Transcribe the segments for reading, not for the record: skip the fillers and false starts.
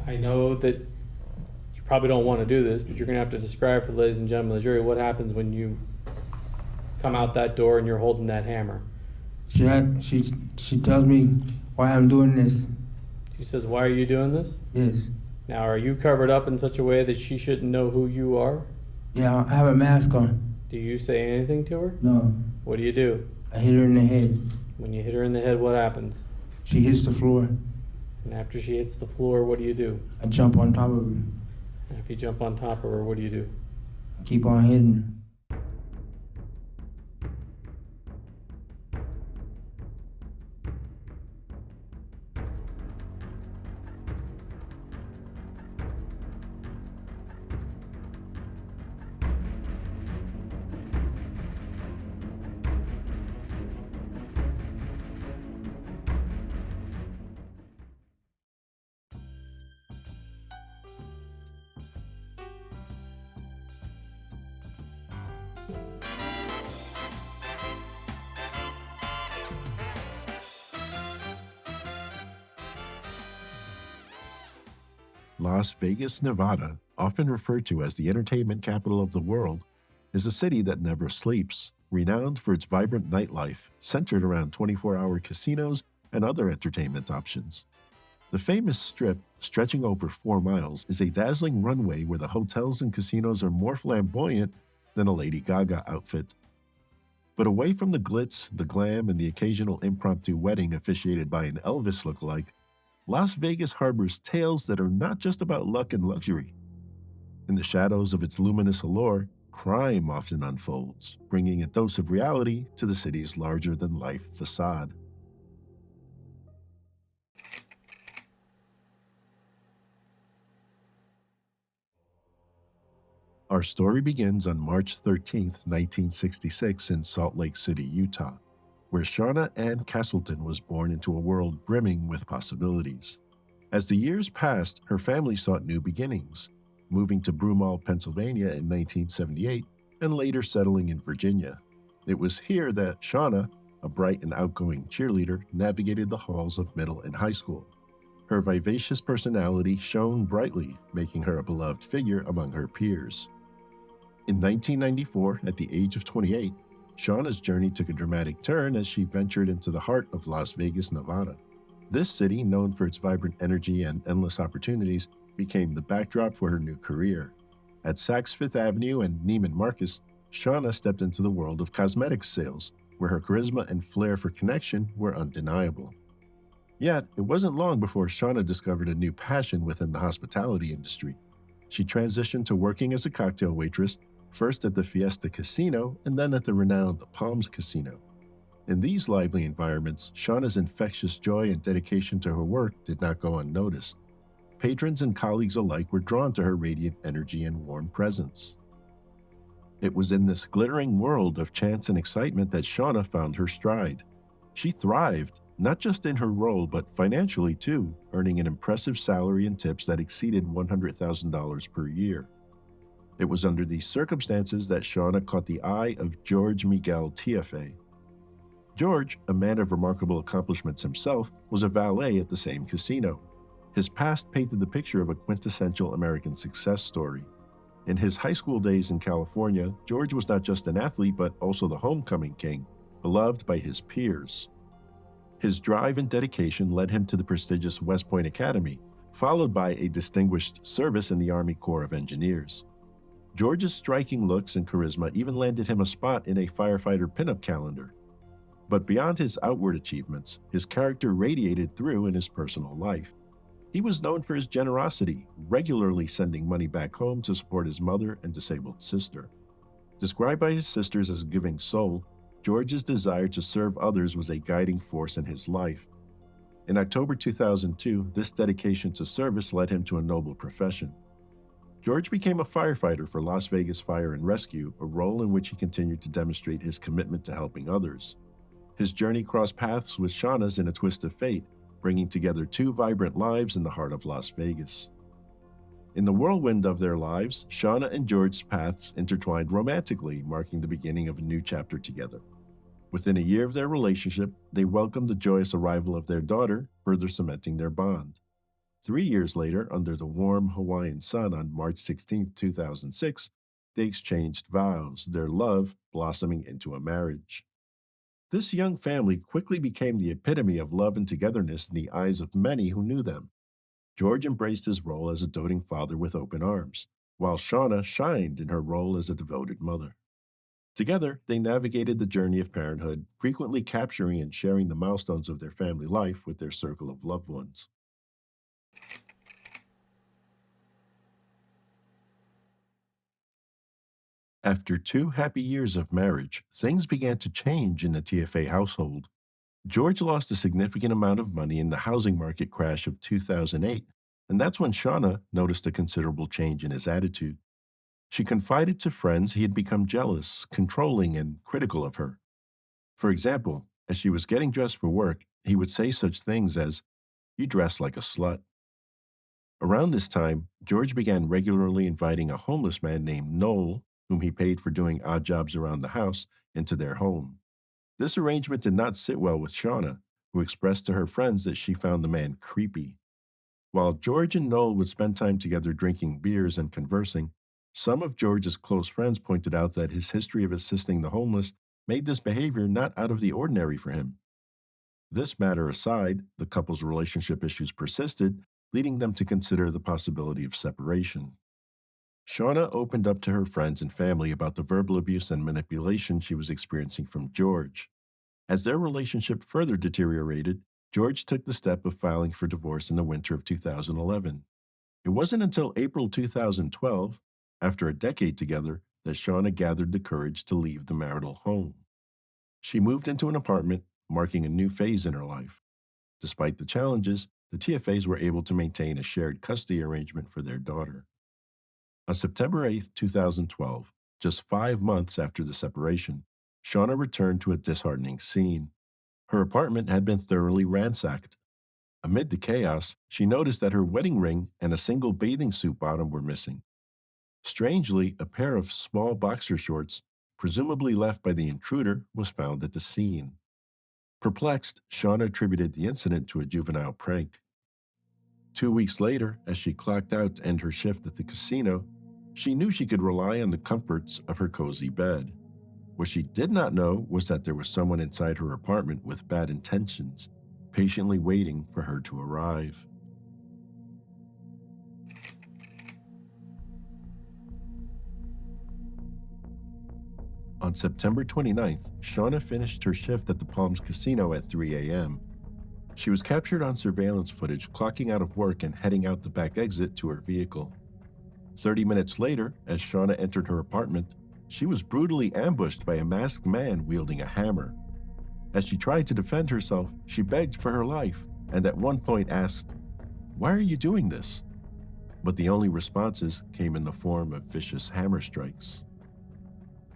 I know that you probably don't want to do this, but you're going to have to describe for the ladies and gentlemen of the jury what happens when you come out that door and you're holding that hammer. She tells me why I'm doing this. She says, "Why are you doing this?" Yes. Now, are you covered up in such a way that she shouldn't know who you are? Yeah, I have a mask on. Do you say anything to her? No. What do you do? I hit her in the head. When you hit her in the head, what happens? She hits the floor. And after she hits the floor, what do you do? I jump on top of her. After you jump on top of her, what do you do? I keep on hitting her. Las Vegas, Nevada, often referred to as the entertainment capital of the world, is a city that never sleeps, renowned for its vibrant nightlife centered around 24-hour casinos and other entertainment options. The famous Strip, stretching over 4 miles, is a dazzling runway where the hotels and casinos are more flamboyant than a Lady Gaga outfit. But away from the glitz, the glam, and the occasional impromptu wedding officiated by an Elvis lookalike, Las Vegas harbors tales that are not just about luck and luxury. In the shadows of its luminous allure, crime often unfolds, bringing a dose of reality to the city's larger-than-life facade. Our story begins on March 13, 1966 in Salt Lake City, Utah, where Shauna Ann Castleton was born into a world brimming with possibilities. As the years passed, her family sought new beginnings, moving to Broomall, Pennsylvania in 1978 and later settling in Virginia. It was here that Shauna, a bright and outgoing cheerleader, navigated the halls of middle and high school. Her vivacious personality shone brightly, making her a beloved figure among her peers. In 1994, at the age of 28, Shauna's journey took a dramatic turn as she ventured into the heart of Las Vegas, Nevada. This city, known for its vibrant energy and endless opportunities, became the backdrop for her new career. At Saks Fifth Avenue and Neiman Marcus, Shauna stepped into the world of cosmetics sales, where her charisma and flair for connection were undeniable. Yet, it wasn't long before Shauna discovered a new passion within the hospitality industry. She transitioned to working as a cocktail waitress, first at the Fiesta Casino and then at the renowned Palms Casino. In these lively environments, Shauna's infectious joy and dedication to her work did not go unnoticed. Patrons and colleagues alike were drawn to her radiant energy and warm presence. It was in this glittering world of chance and excitement that Shauna found her stride. She thrived, not just in her role, but financially too, earning an impressive salary and tips that exceeded $100,000 per year. It was under these circumstances that Shauna caught the eye of George Miguel Tiafe. George, a man of remarkable accomplishments himself, was a valet at the same casino. His past painted the picture of a quintessential American success story. In his high school days in California, George was not just an athlete but also the homecoming king, beloved by his peers. His drive and dedication led him to the prestigious West Point Academy, followed by a distinguished service in the Army Corps of Engineers. George's striking looks and charisma even landed him a spot in a firefighter pinup calendar. But beyond his outward achievements, his character radiated through in his personal life. He was known for his generosity, regularly sending money back home to support his mother and disabled sister. Described by his sisters as a giving soul, George's desire to serve others was a guiding force in his life. In October 2002, this dedication to service led him to a noble profession. George became a firefighter for Las Vegas Fire and Rescue, a role in which he continued to demonstrate his commitment to helping others. His journey crossed paths with Shauna's in a twist of fate, bringing together two vibrant lives in the heart of Las Vegas. In the whirlwind of their lives, Shauna and George's paths intertwined romantically, marking the beginning of a new chapter together. Within a year of their relationship, they welcomed the joyous arrival of their daughter, further cementing their bond. 3 years later, under the warm Hawaiian sun on March 16, 2006, they exchanged vows, their love blossoming into a marriage. This young family quickly became the epitome of love and togetherness in the eyes of many who knew them. George embraced his role as a doting father with open arms, while Shauna shined in her role as a devoted mother. Together, they navigated the journey of parenthood, frequently capturing and sharing the milestones of their family life with their circle of loved ones. After 2 happy years of marriage, things began to change in the TFA household. George lost a significant amount of money in the housing market crash of 2008, and that's when Shauna noticed a considerable change in his attitude. She confided to friends he had become jealous, controlling, and critical of her. For example, as she was getting dressed for work, he would say such things as, "You dress like a slut." Around this time, George began regularly inviting a homeless man named Noel, whom he paid for doing odd jobs around the house, into their home. This arrangement did not sit well with Shauna, who expressed to her friends that she found the man creepy. While George and Noel would spend time together drinking beers and conversing, some of George's close friends pointed out that his history of assisting the homeless made this behavior not out of the ordinary for him. This matter aside, the couple's relationship issues persisted, leading them to consider the possibility of separation. Shauna opened up to her friends and family about the verbal abuse and manipulation she was experiencing from George. As their relationship further deteriorated, George took the step of filing for divorce in the winter of 2011. It wasn't until April 2012, after a decade together, that Shauna gathered the courage to leave the marital home. She moved into an apartment, marking a new phase in her life. Despite the challenges, the TFAs were able to maintain a shared custody arrangement for their daughter. On September 8, 2012, just 5 months after the separation, Shauna returned to a disheartening scene. Her apartment had been thoroughly ransacked. Amid the chaos, she noticed that her wedding ring and a single bathing suit bottom were missing. Strangely, a pair of small boxer shorts, presumably left by the intruder, was found at the scene. Perplexed, Shauna attributed the incident to a juvenile prank. 2 weeks later, as she clocked out to end her shift at the casino, she knew she could rely on the comforts of her cozy bed. What she did not know was that there was someone inside her apartment with bad intentions, patiently waiting for her to arrive. On September 29th, Shauna finished her shift at the Palms Casino at 3 a.m. She was captured on surveillance footage clocking out of work and heading out the back exit to her vehicle. 30 minutes later, as Shauna entered her apartment, she was brutally ambushed by a masked man wielding a hammer. As she tried to defend herself, she begged for her life and at one point asked, "Why are you doing this?" But the only responses came in the form of vicious hammer strikes.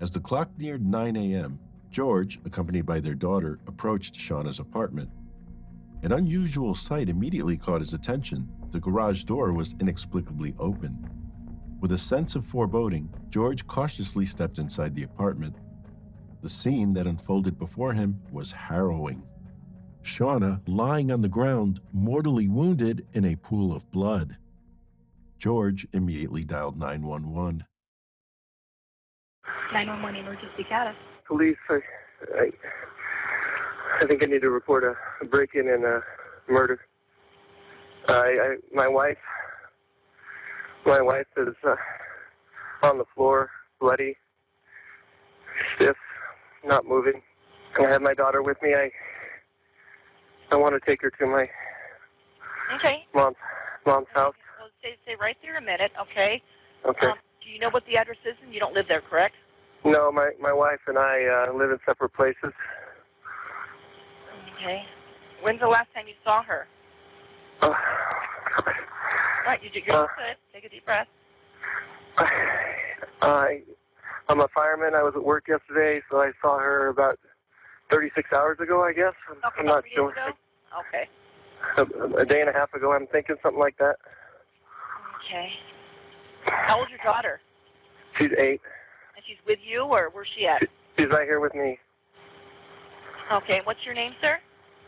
As the clock neared 9 a.m., George, accompanied by their daughter, approached Shauna's apartment. An unusual sight immediately caught his attention. The garage door was inexplicably open. With a sense of foreboding, George cautiously stepped inside the apartment. The scene that unfolded before him was harrowing. Shauna lying on the ground, mortally wounded in a pool of blood. George immediately dialed 911. 911 emergency status. Police, I think I need to report a break-in and a murder. My wife is on the floor, bloody, stiff, not moving. I have my daughter with me. I want to take her to my mom's house. Well, stay right there a minute, okay? Okay. Do you know what the address is? And you don't live there, correct? No, my wife and I live in separate places. Okay. When's the last time you saw her? Right, you're good. Take a deep breath. I'm a fireman. I was at work yesterday, so I saw her about 36 hours ago, I guess. Okay, I'm not sure. ago? Okay. A day and a half ago, I'm thinking something like that. Okay. How old's your daughter? She's 8. And she's with you, or where's she at? She's right here with me. Okay, what's your name, sir?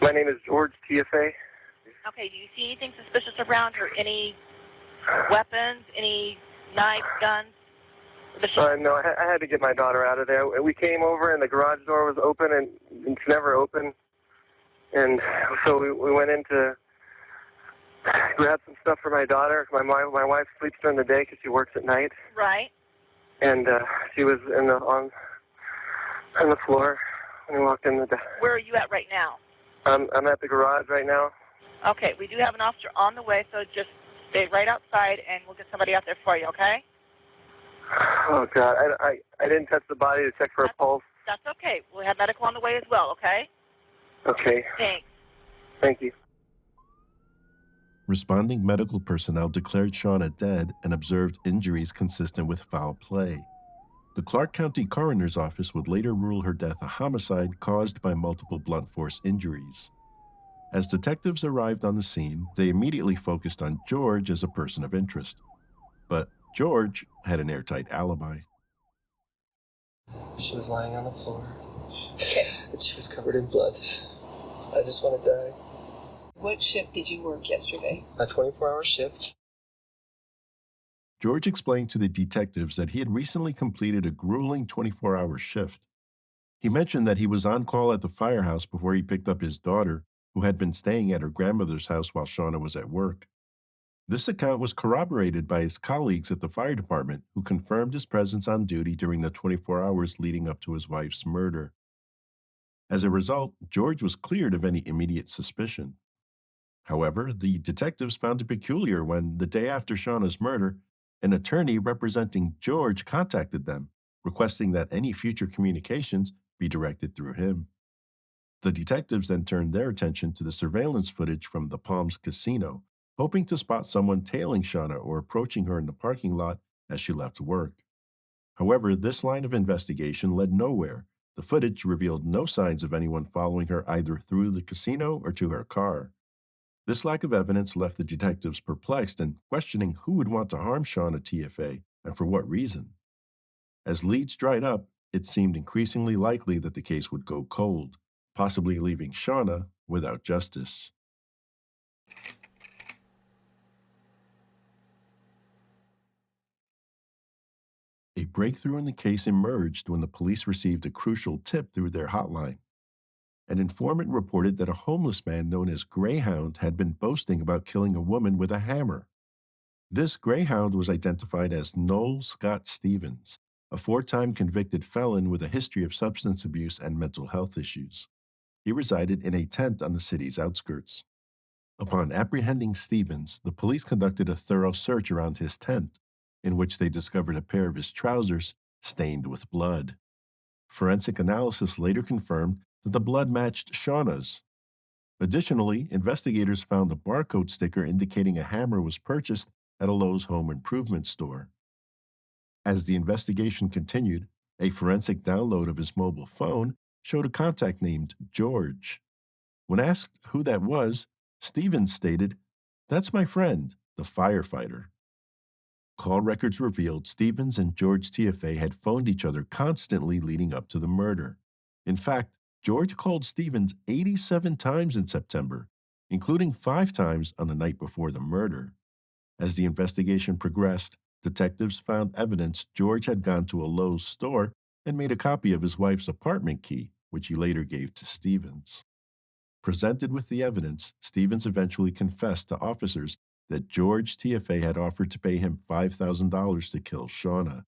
My name is George TFA. Okay, do you see anything suspicious around her? Any weapons? Any knives, guns? No, I had to get my daughter out of there. We came over and the garage door was open and it's never open. And so we went in to grab some stuff for my daughter. My wife sleeps during the day because she works at night. Right. And she was on the floor when we walked in the. Where are you at right now? I'm at the garage right now. Okay, we do have an officer on the way, so just stay right outside, and we'll get somebody out there for you. Okay? Oh God, I didn't touch the body to check for a pulse. That's okay. We'll have medical on the way as well. Okay? Okay. Thanks. Thank you. Responding medical personnel declared Shauna dead and observed injuries consistent with foul play. The Clark County Coroner's Office would later rule her death a homicide caused by multiple blunt force injuries. As detectives arrived on the scene, they immediately focused on George as a person of interest. But George had an airtight alibi. She was lying on the floor. Okay. And she was covered in blood. I just want to die. What shift did you work yesterday? A 24-hour shift. George explained to the detectives that he had recently completed a grueling 24-hour shift. He mentioned that he was on call at the firehouse before he picked up his daughter, who had been staying at her grandmother's house while Shauna was at work. This account was corroborated by his colleagues at the fire department, who confirmed his presence on duty during the 24 hours leading up to his wife's murder. As a result, George was cleared of any immediate suspicion. However, the detectives found it peculiar when, the day after Shauna's murder, an attorney representing George contacted them, requesting that any future communications be directed through him. The detectives then turned their attention to the surveillance footage from the Palms Casino, hoping to spot someone tailing Shauna or approaching her in the parking lot as she left work. However, this line of investigation led nowhere. The footage revealed no signs of anyone following her either through the casino or to her car. This lack of evidence left the detectives perplexed and questioning who would want to harm Shauna TFA and for what reason. As leads dried up, it seemed increasingly likely that the case would go cold, possibly leaving Shauna without justice. A breakthrough in the case emerged when the police received a crucial tip through their hotline. An informant reported that a homeless man known as Greyhound had been boasting about killing a woman with a hammer. This Greyhound was identified as Noel Scott Stevens, a 4-time convicted felon with a history of substance abuse and mental health issues. He resided in a tent on the city's outskirts. Upon apprehending Stevens, the police conducted a thorough search around his tent, in which they discovered a pair of his trousers stained with blood. Forensic analysis later confirmed that the blood matched Shauna's. Additionally, investigators found a barcode sticker indicating a hammer was purchased at a Lowe's home improvement store. As the investigation continued, a forensic download of his mobile phone showed a contact named George. When asked who that was, Stevens stated, "That's my friend, the firefighter." Call records revealed Stevens and George TFA had phoned each other constantly leading up to the murder. In fact, George called Stevens 87 times in September, including 5 times on the night before the murder. As the investigation progressed, detectives found evidence George had gone to a Lowe's store and made a copy of his wife's apartment key, which he later gave to Stevens. Presented with the evidence, Stevens eventually confessed to officers that George TFA had offered to pay him $5,000 to kill Shauna.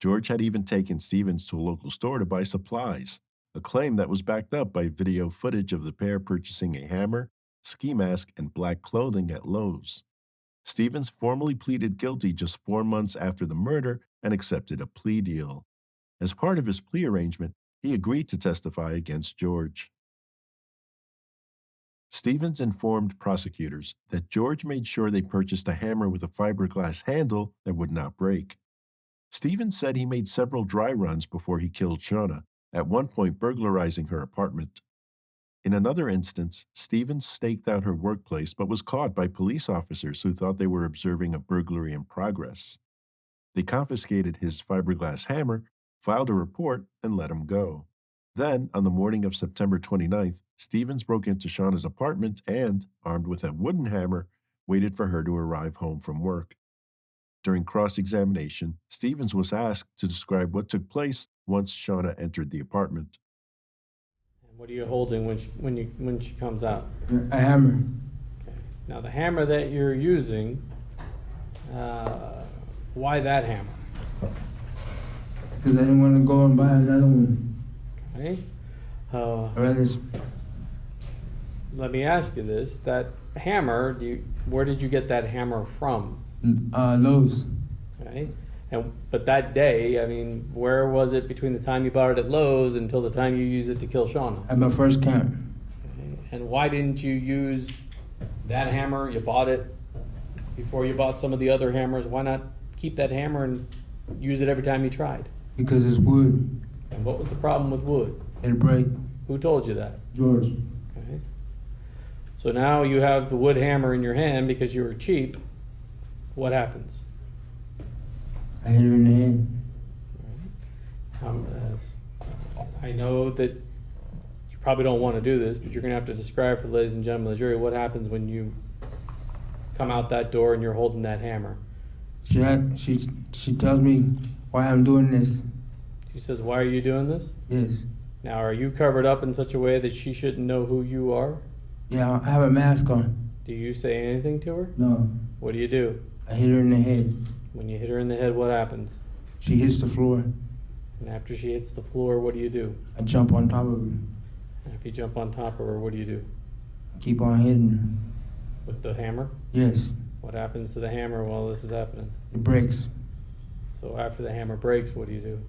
George had even taken Stevens to a local store to buy supplies, a claim that was backed up by video footage of the pair purchasing a hammer, ski mask, and black clothing at Lowe's. Stevens formally pleaded guilty just 4 months after the murder and accepted a plea deal. As part of his plea arrangement, he agreed to testify against George. Stevens informed prosecutors that George made sure they purchased a hammer with a fiberglass handle that would not break. Stevens said he made several dry runs before he killed Shauna, at one point burglarizing her apartment. In another instance, Stevens staked out her workplace but was caught by police officers who thought they were observing a burglary in progress. They confiscated his fiberglass hammer, filed a report, and let him go. Then, on the morning of September 29th, Stevens broke into Shauna's apartment and, armed with a wooden hammer, waited for her to arrive home from work. During cross-examination, Stevens was asked to describe what took place once Shauna entered the apartment. And what are you holding when she comes out? A hammer. Okay. Now the hammer that you're using, why that hammer? Because I didn't want to go and buy another one. Okay. I'd rather Let me ask you this: that hammer, where did you get that hammer from? Lowe's. Okay. But that day, I mean, where was it between the time you bought it at Lowe's until the time you used it to kill Shauna? At my first camp. Okay. And why didn't you use that hammer? You bought it before you bought some of the other hammers. Why not keep that hammer and use it every time you tried? Because it's wood. And what was the problem with wood? It'll break. Who told you that? George. Okay. So now you have the wood hammer in your hand because you were cheap. What happens? I hit her in the head. I know that you probably don't want to do this, but you're going to have to describe for the ladies and gentlemen of the jury what happens when you come out that door and you're holding that hammer. She tells me why I'm doing this. She says, "Why are you doing this?" Yes. Now, are you covered up in such a way that she shouldn't know who you are? Yeah, I have a mask on. Do you say anything to her? No. What do you do? I hit her in the head. When you hit her in the head, what happens? She hits the floor. And after she hits the floor, what do you do? I jump on top of her. And if you jump on top of her, what do you do? I keep on hitting her. With the hammer? Yes. What happens to the hammer while this is happening? It breaks. So after the hammer breaks, what do you do?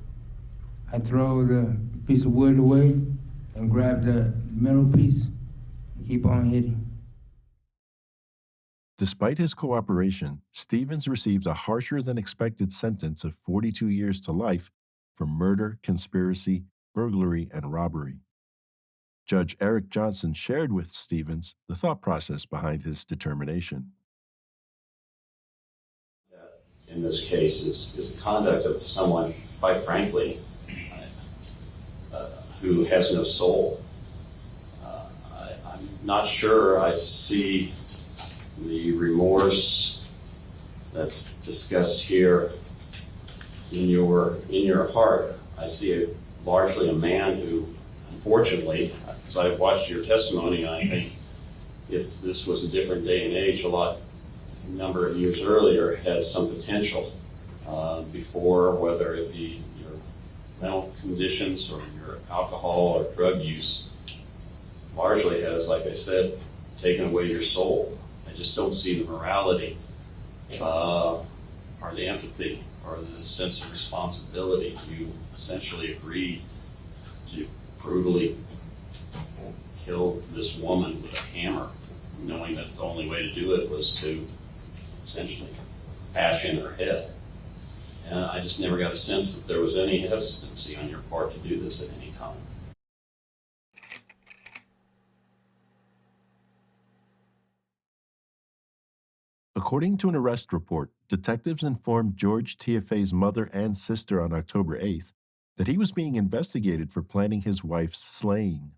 I throw the piece of wood away and grab the metal piece and keep on hitting. Despite his cooperation, Stevens received a harsher than expected sentence of 42 years to life for murder, conspiracy, burglary, and robbery. Judge Eric Johnson shared with Stevens the thought process behind his determination. In this case is the conduct of someone, quite frankly, who has no soul. I'm not sure I see the remorse that's discussed here in your heart. I see largely a man who, unfortunately, because I've watched your testimony, I think if this was a different day and age, a number of years earlier, had some potential before, whether it be your mental conditions or your alcohol or drug use, largely has, like I said, taken away your soul. I just don't see the morality or the empathy or the sense of responsibility. You essentially agreed to brutally kill this woman with a hammer, knowing that the only way to do it was to essentially bash in her head. And I just never got a sense that there was any hesitancy on your part to do this at any time. According to an arrest report, detectives informed George TFA's mother and sister on October 8th that he was being investigated for planning his wife's slaying.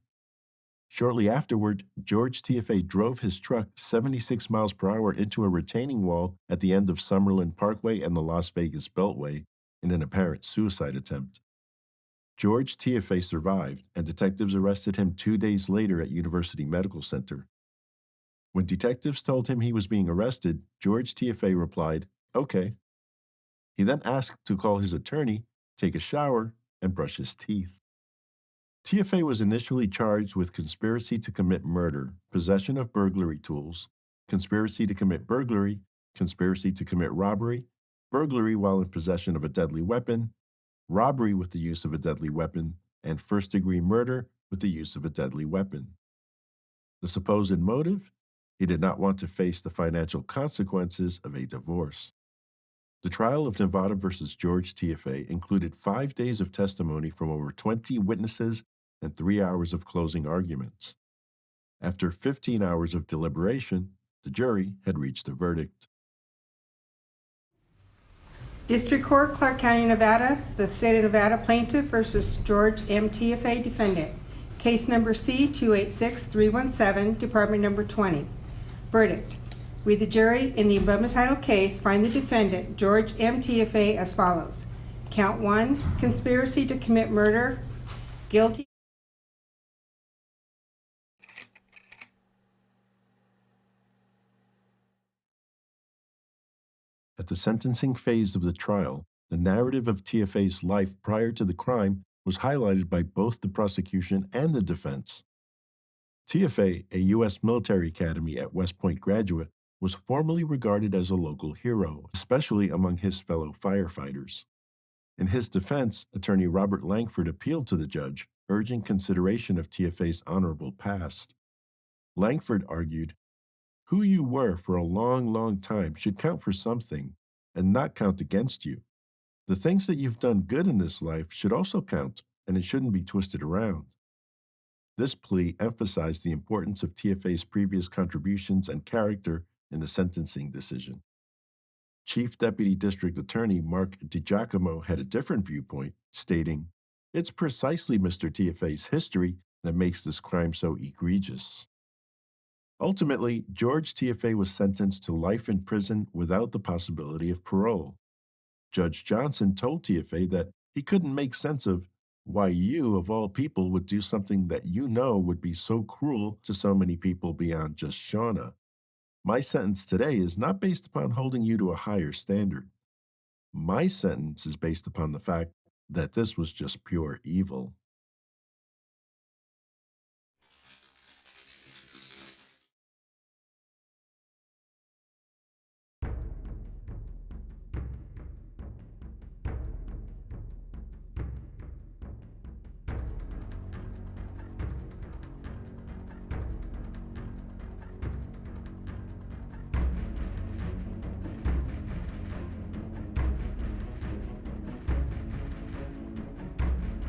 Shortly afterward, George TFA drove his truck 76 miles per hour into a retaining wall at the end of Summerlin Parkway and the Las Vegas Beltway in an apparent suicide attempt. George TFA survived, and detectives arrested him 2 days later at University Medical Center. When detectives told him he was being arrested, George TFA replied, "Okay." He then asked to call his attorney, take a shower, and brush his teeth. TFA was initially charged with conspiracy to commit murder, possession of burglary tools, conspiracy to commit burglary, conspiracy to commit robbery, burglary while in possession of a deadly weapon, robbery with the use of a deadly weapon, and first-degree murder with the use of a deadly weapon. The supposed motive? He did not want to face the financial consequences of a divorce. The trial of Nevada versus George TFA included 5 days of testimony from over 20 witnesses and 3 hours of closing arguments. After 15 hours of deliberation, the jury had reached a verdict. District Court, Clark County, Nevada, the State of Nevada Plaintiff versus George M. TFA Defendant. Case number C286317, Department number 20. Verdict. We, the jury, in the above entitled case, find the defendant, George M. TFA, as follows. Count 1, conspiracy to commit murder, guilty. At the sentencing phase of the trial, the narrative of TFA's life prior to the crime was highlighted by both the prosecution and the defense. TFA, a U.S. military academy at West Point graduate, was formerly regarded as a local hero, especially among his fellow firefighters. In his defense, attorney Robert Langford appealed to the judge, urging consideration of TFA's honorable past. Langford argued, "Who you were for a long, long time should count for something and not count against you. The things that you've done good in this life should also count, and it shouldn't be twisted around." This plea emphasized the importance of TFA's previous contributions and character in the sentencing decision. Chief Deputy District Attorney Mark DiGiacomo had a different viewpoint, stating, "It's precisely Mr. TFA's history that makes this crime so egregious." Ultimately, George TFA was sentenced to life in prison without the possibility of parole. Judge Johnson told TFA that he couldn't make sense of why you, of all people, would do something that you know would be so cruel to so many people beyond just Shauna. My sentence today is not based upon holding you to a higher standard. My sentence is based upon the fact that this was just pure evil.